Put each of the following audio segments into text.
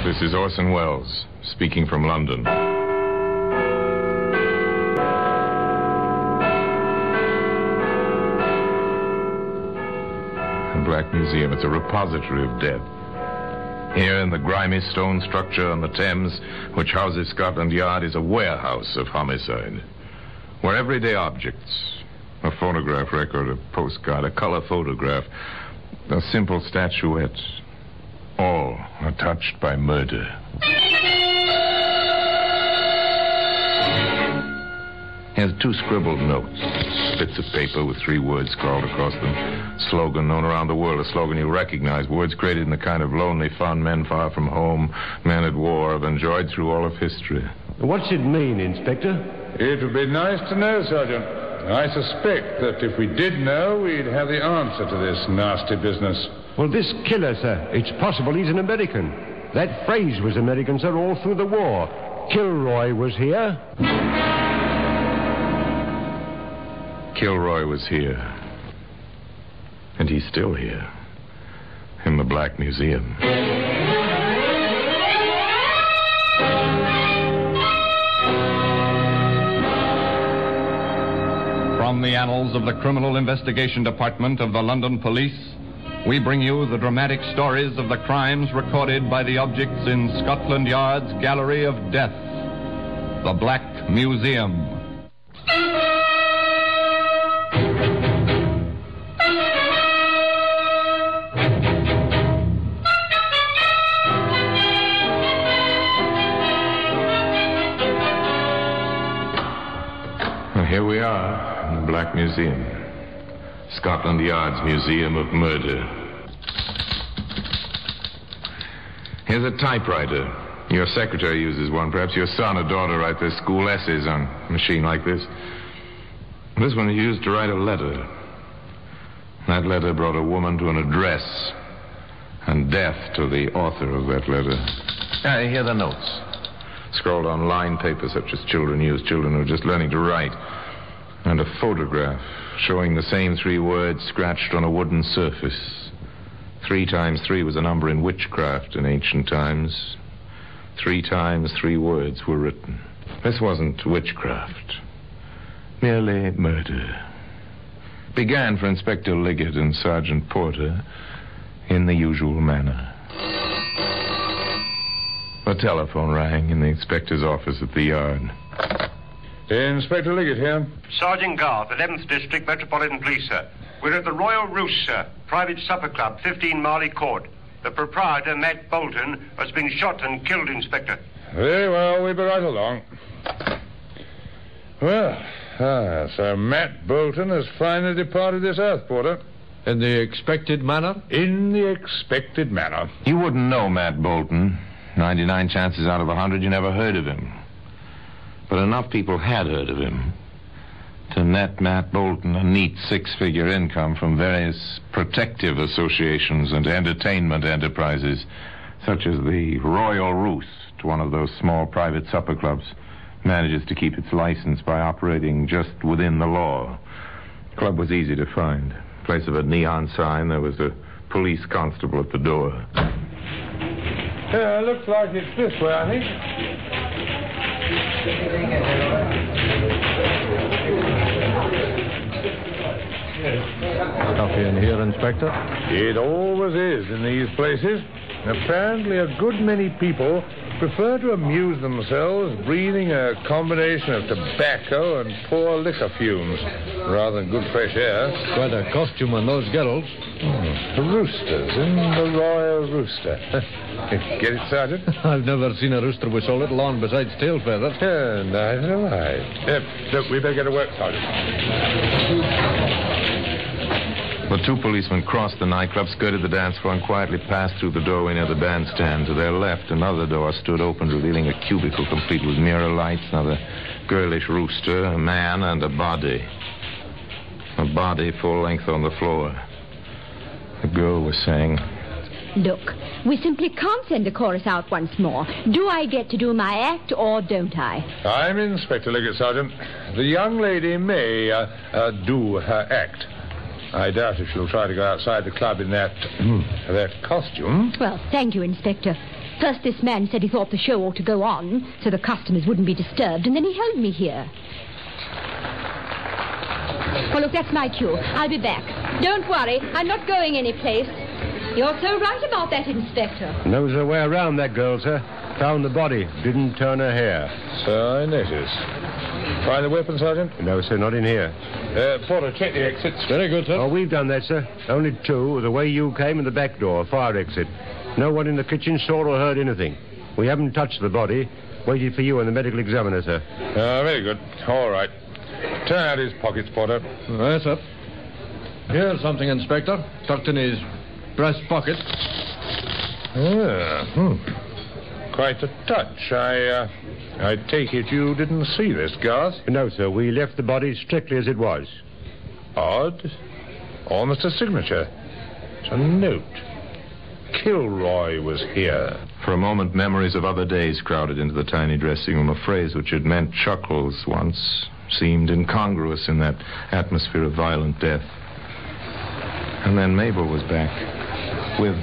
This is Orson Welles, speaking from London. The Black Museum, it's a repository of death. Here in the grimy stone structure on the Thames, which houses Scotland Yard, is a warehouse of homicide, where everyday objects, a phonograph record, a postcard, a color photograph, a simple statuette, all are touched by murder. Here's 2 scribbled notes, bits of paper with 3 words scrawled across them. Slogan known around the world, a slogan you recognize. Words created in the kind of lonely, fond men far from home, men at war, have enjoyed through all of history. What's it mean, Inspector? It would be nice to know, Sergeant. I suspect that if we did know, we'd have the answer to this nasty business. Well, this killer, sir, it's possible he's an American. That phrase was American, sir, all through the war. Kilroy was here. Kilroy was here. And he's still here. In the Black Museum. From the annals of the Criminal Investigation Department of the London Police, we bring you the dramatic stories of the crimes recorded by the objects in Scotland Yard's Gallery of Death, the Black Museum. Well, here we are in the Black Museum. Scotland Yard's Museum of Murder. Here's a typewriter. Your secretary uses one. Perhaps your son or daughter write their school essays on a machine like this. This one is used to write a letter. That letter brought a woman to an address and death to the author of that letter. Here are the notes. Scrawled on lined paper such as children use, children who are just learning to write. And a photograph showing the same 3 words scratched on a wooden surface. 3 times 3 was a number in witchcraft in ancient times. 3 times 3 words were written. This wasn't witchcraft, merely murder. Began for Inspector Liggett and Sergeant Porter in the usual manner. The telephone rang in the inspector's office at the yard. Inspector Liggett here. Sergeant Garth, 11th District Metropolitan Police, sir. We're at the Royal Roost, sir. Private supper club, 15 Marley Court. The proprietor, Matt Bolton, has been shot and killed, Inspector. Very well, we'll be right along. Well, so Matt Bolton has finally departed this earth, Porter. In the expected manner? In the expected manner. You wouldn't know Matt Bolton. 99 chances out of 100 you never heard of him. But enough people had heard of him to net Matt Bolton a neat 6-figure income from various protective associations and entertainment enterprises, such as the Royal Roost, one of those small private supper clubs, manages to keep its license by operating just within the law. The club was easy to find. In place of a neon sign, there was a police constable at the door. Yeah, looks like it's this way, I think. Coffee in here, Inspector? It always is in these places. Apparently a good many people prefer to amuse themselves breathing a combination of tobacco and poor liquor fumes rather than good fresh air. Quite a costume on those girls. The roosters in the Royal Rooster. Get it, Sergeant? I've never seen a rooster with so little on besides tail feathers. Neither have I. Look, we better get to work, Sergeant. The 2 policemen crossed the nightclub, skirted the dance floor, and quietly passed through the doorway near the bandstand. To their left, another door stood open, revealing a cubicle complete with mirror lights, another girlish rooster, a man, and a body. A body full length on the floor. The girl was saying, Look, we simply can't send the chorus out once more. Do I get to do my act or don't I? I'm Inspector Liggett, Sergeant. The young lady may do her act. I doubt if she'll try to go outside the club in that costume. Well, thank you, Inspector. First, this man said he thought the show ought to go on so the customers wouldn't be disturbed, and then he held me here. Well, look, that's my cue. I'll be back. Don't worry. I'm not going anyplace. You're so right about that, Inspector. Knows her way around, that girl, sir. Found the body. Didn't turn her hair. So I notice. Find the weapon, Sergeant? No, sir, not in here. Porter, check the exits. Very good, sir. Oh, we've done that, sir. Only two. The way you came and the back door, fire exit. No one in the kitchen saw or heard anything. We haven't touched the body. Waited for you and the medical examiner, sir. Very good. All right. Turn out his pockets, Porter. Yes, sir. Here's something, Inspector. Tucked in his breast pocket. Quite a touch. I take it you didn't see this, Garth? No, sir. We left the body strictly as it was. Odd. Almost a signature. It's a note. Kilroy was here. For a moment, memories of other days crowded into the tiny dressing room. A phrase which had meant chuckles once seemed incongruous in that atmosphere of violent death. And then Mabel was back with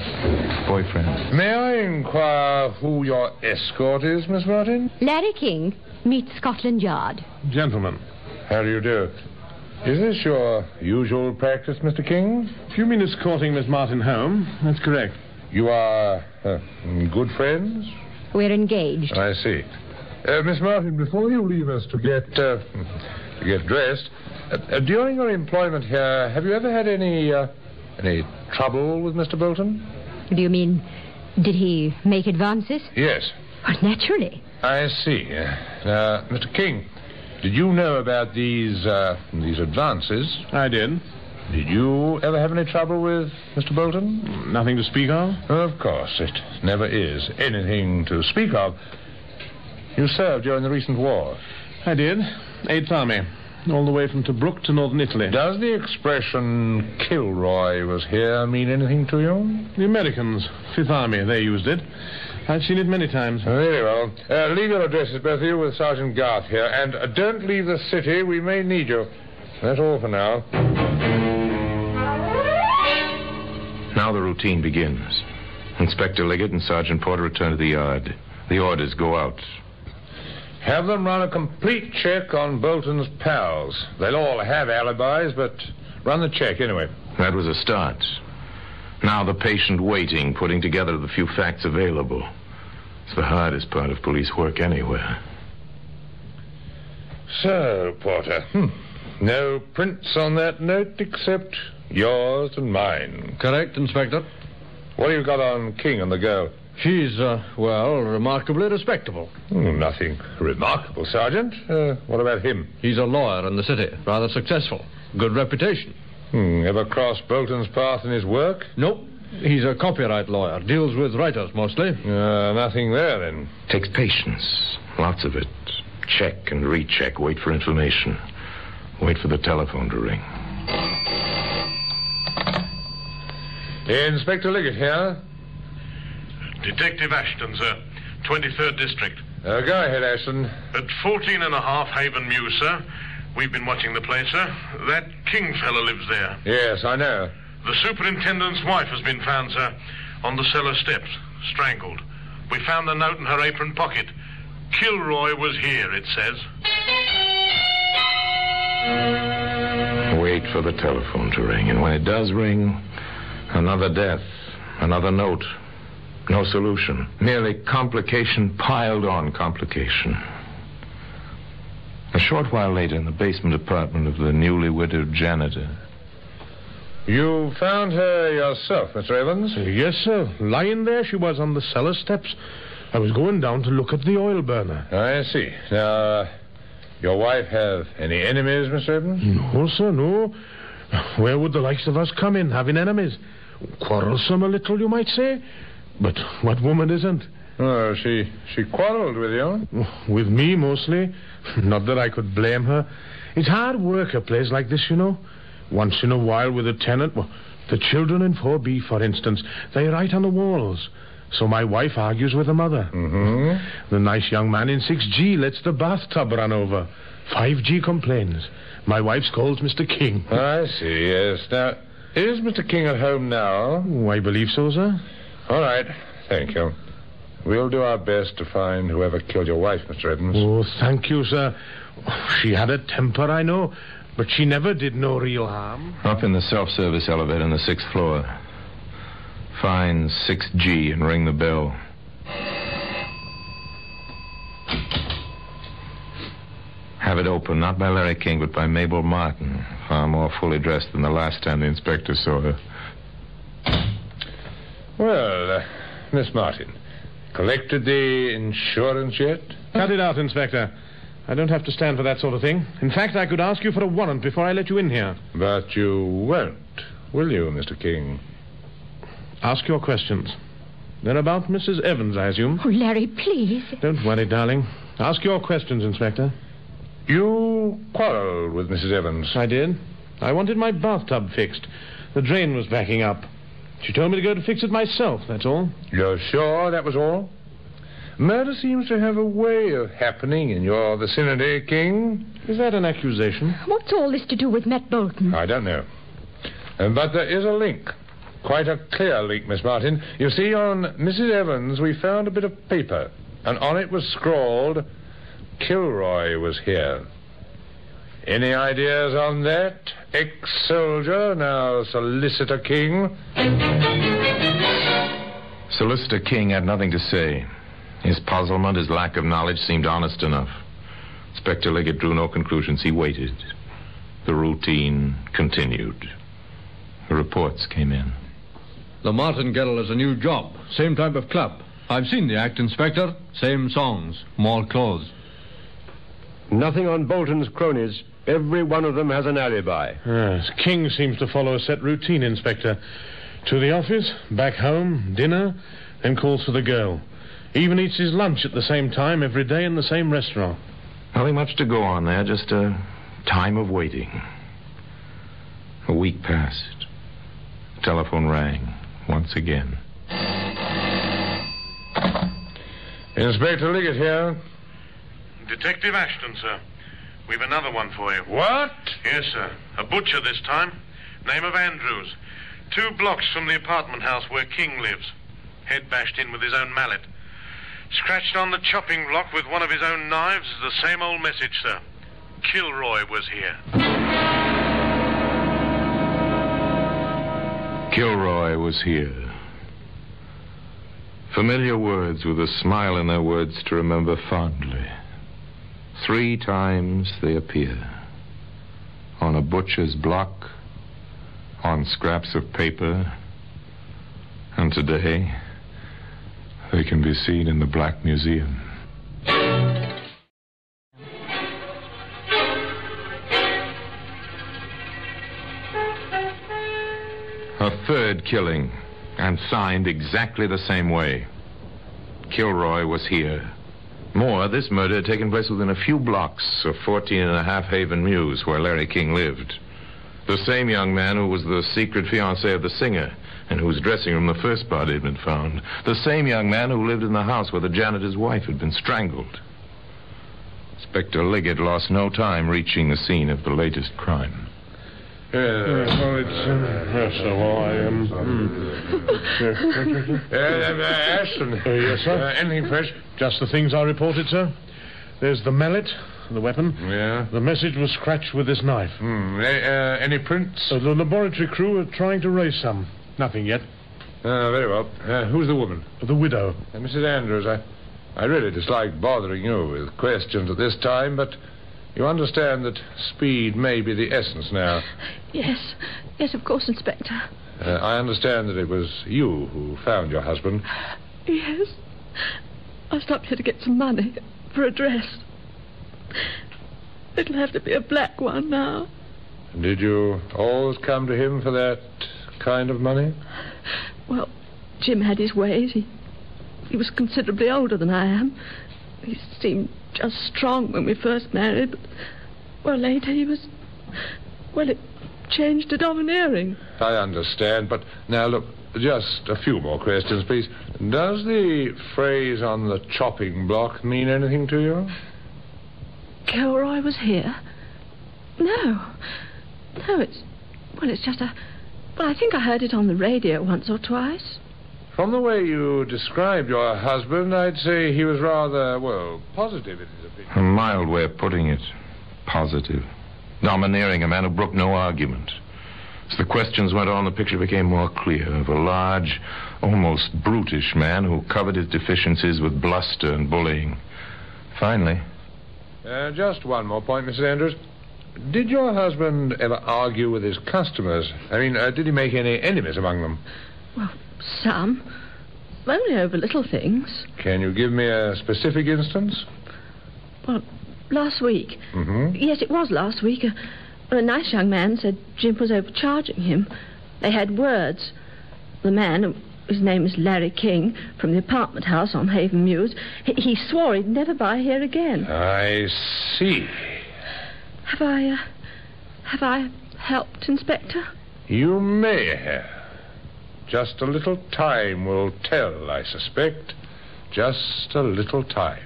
boyfriend. May I inquire who your escort is, Miss Martin? Larry King, meet Scotland Yard. Gentlemen. How do you do? Is this your usual practice, Mr. King? If you mean escorting Miss Martin home, that's correct. You are good friends? We're engaged. I see. Miss Martin, before you leave us to get dressed, during your employment here, have you ever had any trouble with Mr. Bolton? Do you mean, did he make advances? Yes. Well, naturally. I see. Mr. King, did you know about these advances? I did. Did you ever have any trouble with Mr. Bolton? Nothing to speak of? Of course, it never is anything to speak of. You served during the recent war? I did. 8th Army. All the way from Tobruk to northern Italy. Does the expression Kilroy was here mean anything to you? The Americans, 5th Army, they used it. I've seen it many times. Very well. Leave your addresses, both of you, with Sergeant Garth here. And don't leave the city. We may need you. That's all for now. Now the routine begins. Inspector Liggett and Sergeant Porter return to the yard. The orders go out. Have them run a complete check on Bolton's pals. They'll all have alibis, but run the check anyway. That was a start. Now the patient waiting, putting together the few facts available. It's the hardest part of police work anywhere. So, Porter, no prints on that note except yours and mine. Correct, Inspector. What have you got on King and the girl? She's, remarkably respectable. Nothing remarkable, Sergeant. What about him? He's a lawyer in the city. Rather successful. Good reputation. Ever cross Bolton's path in his work? Nope. He's a copyright lawyer. Deals with writers, mostly. Nothing there, then. Takes patience. Lots of it. Check and recheck. Wait for information. Wait for the telephone to ring. Inspector Liggett here. Detective Ashton, sir. 23rd District. Go ahead, Ashton. At 14.5 Haven Mews, sir. We've been watching the place, sir. That King fella lives there. Yes, I know. The superintendent's wife has been found, sir, on the cellar steps, strangled. We found the note in her apron pocket. Kilroy was here, it says. Wait for the telephone to ring, and when it does ring, another death, another note. No solution. Merely complication piled on complication. A short while later, in the basement apartment of the newly widowed janitor. You found her yourself, Mr. Evans? Yes, sir. Lying there she was on the cellar steps. I was going down to look at the oil burner. I see. Now, your wife have any enemies, Mr. Evans? No, sir, no. Where would the likes of us come in, having enemies? Quarrelsome a little, you might say. But what woman isn't? Oh, she quarreled with you? With me, mostly. Not that I could blame her. It's hard work, a place like this, you know. Once in a while with a tenant. Well, the children in 4B, for instance, they write on the walls. So my wife argues with the mother. Mm-hmm. The nice young man in 6G lets the bathtub run over. 5G complains. My wife scolds Mr. King. I see, yes. Now, is Mr. King at home now? Oh, I believe so, sir. All right. Thank you. We'll do our best to find whoever killed your wife, Mr. Evans. Oh, thank you, sir. She had a temper, I know, but she never did no real harm. Up in the self-service elevator on the 6th floor. Find 6G and ring the bell. Have it opened, not by Larry King, but by Mabel Martin, far more fully dressed than the last time the inspector saw her. Well, Miss Martin, collected the insurance yet? Cut it out, Inspector. I don't have to stand for that sort of thing. In fact, I could ask you for a warrant before I let you in here. But you won't, will you, Mr. King? Ask your questions. They're about Mrs. Evans, I assume. Oh, Larry, please. Don't worry, darling. Ask your questions, Inspector. You quarreled with Mrs. Evans. I did. I wanted my bathtub fixed. The drain was backing up. She told me to go to fix it myself, that's all. You're sure that was all? Murder seems to have a way of happening in your vicinity, King. Is that an accusation? What's all this to do with Matt Bolton? I don't know. But there is a link. Quite a clear link, Miss Martin. You see, on Mrs. Evans, we found a bit of paper, and on it was scrawled, Kilroy was here. Any ideas on that? Ex-soldier, now Solicitor King? Solicitor King had nothing to say. His puzzlement, his lack of knowledge seemed honest enough. Inspector Liggett drew no conclusions. He waited. The routine continued. The reports came in. The Martingale is a new job. Same type of club. I've seen the act, Inspector. Same songs. More clothes. Nothing on Bolton's cronies. Every one of them has an alibi. Yes, King seems to follow a set routine, Inspector. To the office, back home, dinner, then calls for the girl. Even eats his lunch at the same time every day in the same restaurant. Nothing much to go on there, just a time of waiting. A week passed. The telephone rang once again. Inspector Liggett here. Detective Ashton, sir. We've another one for you. What? Yes, sir. A butcher this time. Name of Andrews. 2 blocks from the apartment house where King lives. Head bashed in with his own mallet. Scratched on the chopping block with one of his own knives is the same old message, sir. Kilroy was here. Kilroy was here. Familiar words with a smile in their words to remember fondly. 3 times they appear. On a butcher's block, on scraps of paper, and today they can be seen in the Black Museum. A 3rd killing, and signed exactly the same way. Kilroy was here. More, this murder had taken place within a few blocks of 14.5 Haven Mews, where Larry King lived. The same young man who was the secret fiancé of the singer, and whose dressing room the first body had been found. The same young man who lived in the house where the janitor's wife had been strangled. Inspector Liggett lost no time reaching the scene of the latest crime. Well, it's... yes, sir, well, I am... Ashton. Yes, sir? Anything fresh? Just the things I reported, sir. There's the mallet, the weapon. Yeah. The message was scratched with this knife. Any prints? The laboratory crew are trying to raise some. Nothing yet. Very well. Who's the woman? The widow. Mrs. Andrews, I really dislike bothering you with questions at this time, but you understand that speed may be the essence now. Yes. Yes, of course, Inspector. I understand that it was you who found your husband. Yes. I stopped here to get some money for a dress. It'll have to be a black one now. Did you always come to him for that kind of money? Well, Jim had his ways. He was considerably older than I am. He seemed just strong when we first married, but, well, later he was... Well, it changed to domineering. I understand, but now, look, just a few more questions, please. Does the phrase on the chopping block mean anything to you? Kilroy was here? No. No, it's... Well, it's just a... Well, I think I heard it on the radio once or twice. From the way you described your husband, I'd say he was rather, well, positive in his opinion. A mild way of putting it. Positive. Domineering, a man who brooked no argument. As the questions went on, the picture became more clear of a large, almost brutish man who covered his deficiencies with bluster and bullying. Finally... just one more point, Mrs. Andrews. Did your husband ever argue with his customers? I mean, did he make any enemies among them? Well, some. Only over little things. Can you give me a specific instance? Well, last week. Mm-hmm. Yes, it was last week. A nice young man said Jim was overcharging him. They had words. The man, his name is Larry King, from the apartment house on Haven Mews, he swore he'd never buy here again. I see. Have I helped, Inspector? You may have. Just a little time will tell, I suspect. Just a little time.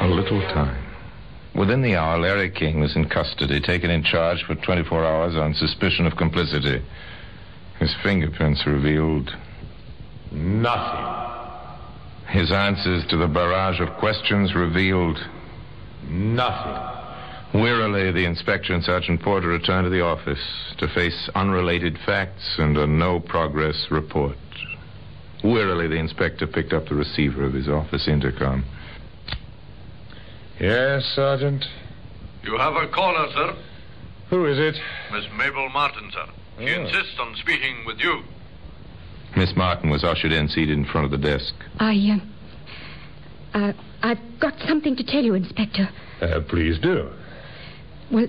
A little time. Within the hour, Larry King was in custody, taken in charge for 24 hours on suspicion of complicity. His fingerprints revealed... nothing. His answers to the barrage of questions revealed... nothing. Wearily, the inspector and Sergeant Porter returned to the office to face unrelated facts and a no-progress report. Wearily, the inspector picked up the receiver of his office intercom. Yes, Sergeant? You have a caller, sir. Who is it? Miss Mabel Martin, sir. She insists on speaking with you. Miss Martin was ushered in, seated in front of the desk. I've got something to tell you, Inspector. Please do. Well,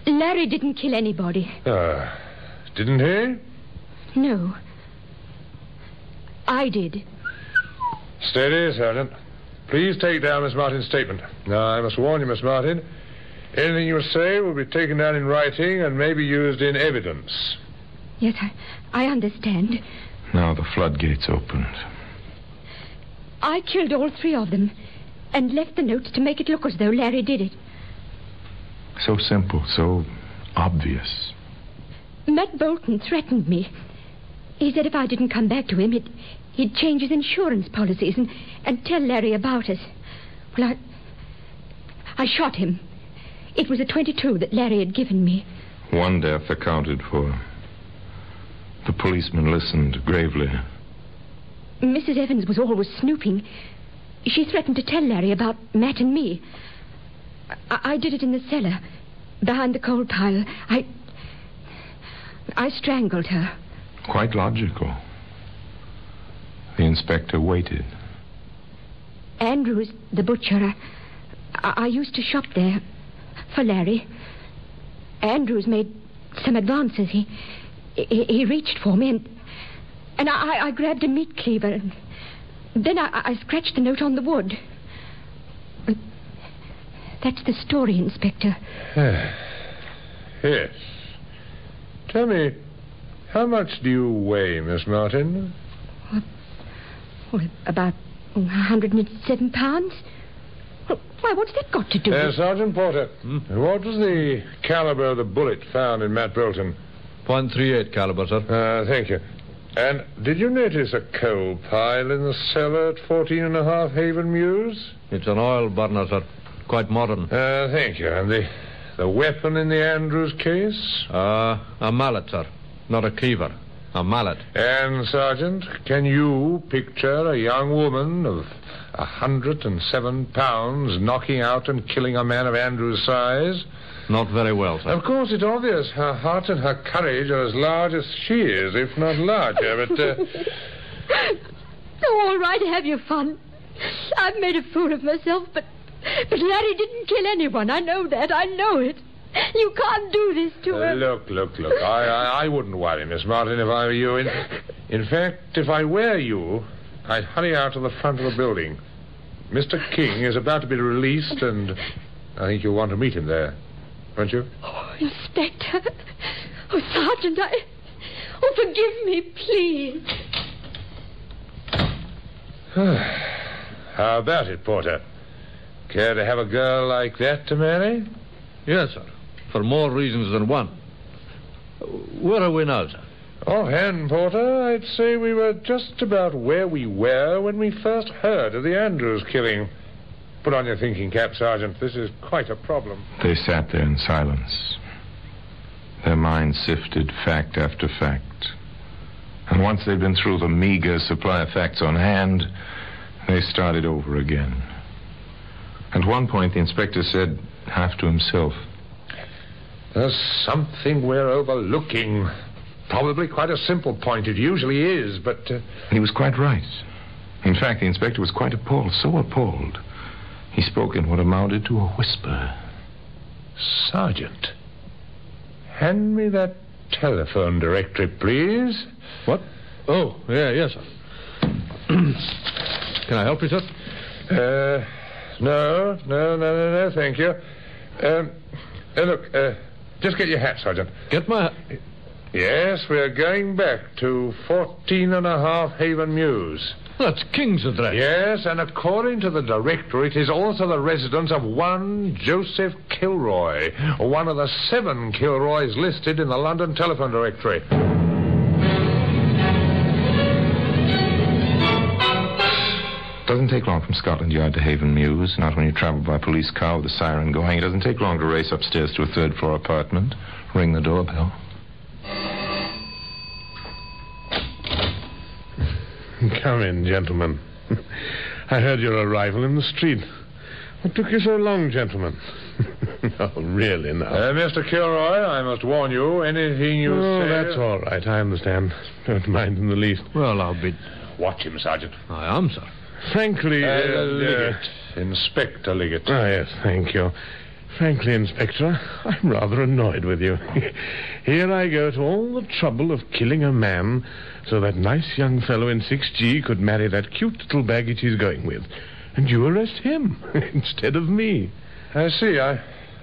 Larry didn't kill anybody. Didn't he? No. I did. Steady, Sergeant. Please take down Miss Martin's statement. Now, I must warn you, Miss Martin, anything you say will be taken down in writing and may be used in evidence. Yes, I understand. Now the floodgates opened. I killed all three of them and left the notes to make it look as though Larry did it. So simple, so obvious. Matt Bolton threatened me. He said if I didn't come back to him, he'd change his insurance policies and tell Larry about us. Well, I shot him. It was a .22 that Larry had given me. One death accounted for. The policeman listened gravely. Mrs. Evans was always snooping. She threatened to tell Larry about Matt and me. I did it in the cellar, behind the coal pile. I strangled her. Quite logical. The inspector waited. Andrews, the butcher, I used to shop there for Larry. Andrews made some advances. He reached for me, and I grabbed a meat cleaver, and then I scratched the note on the wood. That's the story, Inspector. Yes. Tell me, how much do you weigh, Miss Martin? Well, about 107 pounds. Why, what's that got to do with... Sergeant Porter, what was the caliber of the bullet found in Matt Bolton? .38 caliber, sir. Thank you. And did you notice a coal pile in the cellar at 14.5 Haven Mews? It's an oil burner, sir. Quite modern. Thank you. And the weapon in the Andrews case? A mallet, sir. Not a cleaver. A mallet. And, Sergeant, can you picture a young woman of 107 pounds knocking out and killing a man of Andrews' size? Not very well, sir. Of course, it's obvious her heart and her courage are as large as she is, if not larger, but... Oh, all right, have your fun. I've made a fool of myself, but Larry didn't kill anyone. I know that. I know it. You can't do this to her. Look. I wouldn't worry, Miss Martin, if I were you. In fact, if I were you, I'd hurry out to the front of the building. Mr. King is about to be released, and I think you'll want to meet him there, won't you? Oh, Inspector. Oh, Sergeant, Oh, forgive me, please. How about it, Porter? Care to have a girl like that to marry? Yes, sir. For more reasons than one. Where are we now, sir? Offhand, Porter, I'd say we were just about where we were when we first heard of the Andrews killing. Put on your thinking cap, Sergeant. This is quite a problem. They sat there in silence. Their minds sifted fact after fact. And once they'd been through the meager supply of facts on hand, they started over again. At one point, the inspector said, half to himself, "There's something we're overlooking. Probably quite a simple point. It usually is, but..." He was quite right. In fact, the inspector was quite appalled, so appalled. He spoke in what amounted to a whisper. "Sergeant, hand me that telephone directory, please." What? Oh, yes, sir. Can I help you, sir? No, thank you. Look, just get your hat, Sergeant. Get my hat? Yes, we're going back to 14.5 Haven Mews. That's King's address. Yes, and according to the directory, it is also the residence of one Joseph Kilroy, one of the 7 Kilroys listed in the London telephone directory. Doesn't take long from Scotland Yard to Haven Mews, not when you travel by police car with a siren going. It doesn't take long to race upstairs to a third-floor apartment, ring the doorbell. Come in, gentlemen. I heard your arrival in the street. What took you so long, gentlemen? Oh, really, now. Mr. Kilroy, I must warn you, anything you say... that's all right, I understand. Don't mind in the least. Well, I'll be... Watch him, Sergeant. I am, sir. Frankly... Liggett. Inspector Liggett. Ah, yes, thank you. Frankly, Inspector, I'm rather annoyed with you. Here I go to all the trouble of killing a man so that nice young fellow in 6G could marry that cute little baggage he's going with. And you arrest him instead of me. I see.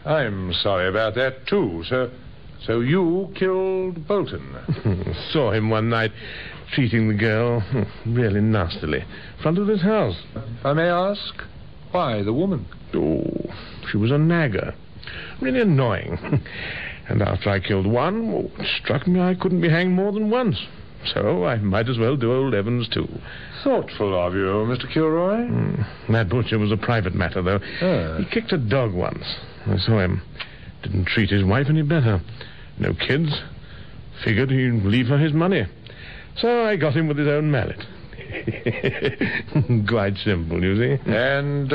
I'm sorry about that, too. So you killed Bolton? Saw him one night treating the girl really nastily in front of his house. If I may ask, why the woman? Oh, she was a nagger. Really annoying. And after I killed one, it struck me I couldn't be hanged more than once. So I might as well do old Evans, too. Thoughtful of you, Mr. Kilroy. That butcher was a private matter, though. He kicked a dog once. I saw him. Didn't treat his wife any better. No kids. Figured he'd leave her his money. So I got him with his own mallet. Quite simple, you see. And,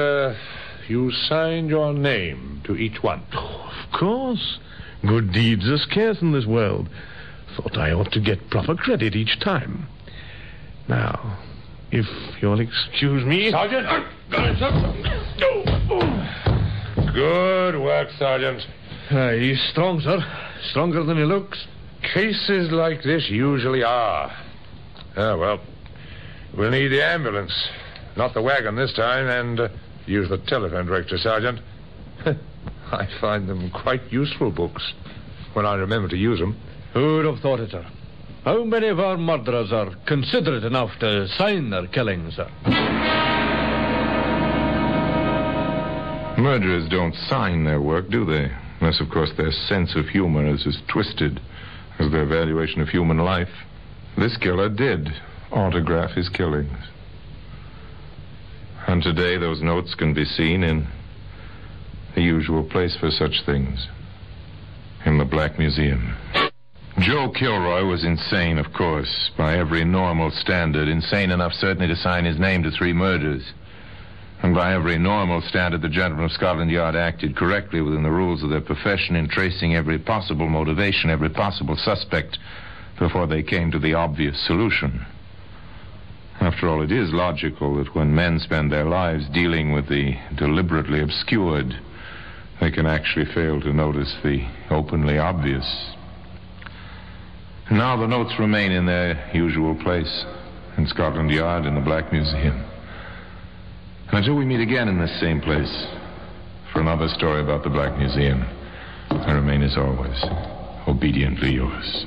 you signed your name to each one? Oh, of course. Good deeds are scarce in this world. Thought I ought to get proper credit each time. Now, if you'll excuse me... Sergeant! Good work, Sergeant. He's strong, sir. Stronger than he looks. Cases like this usually are. Well, we'll need the ambulance. Not the wagon this time, and use the telephone directory, Sergeant. I find them quite useful books when I remember to use them. Who'd have thought it, sir? How many of our murderers are considerate enough to sign their killings, sir? Murderers don't sign their work, do they? Unless, of course, their sense of humor is as twisted as their valuation of human life. This killer did autograph his killings. And today those notes can be seen in the usual place for such things, in the Black Museum. Joe Kilroy was insane, of course, by every normal standard. Insane enough, certainly, to sign his name to 3 murders. And by every normal standard, the gentlemen of Scotland Yard acted correctly within the rules of their profession in tracing every possible motivation, every possible suspect, before they came to the obvious solution. After all, it is logical that when men spend their lives dealing with the deliberately obscured, they can actually fail to notice the openly obvious. Now the notes remain in their usual place, in Scotland Yard, in the Black Museum. Until we meet again in this same place for another story about the Black Museum, I remain, as always, obediently yours.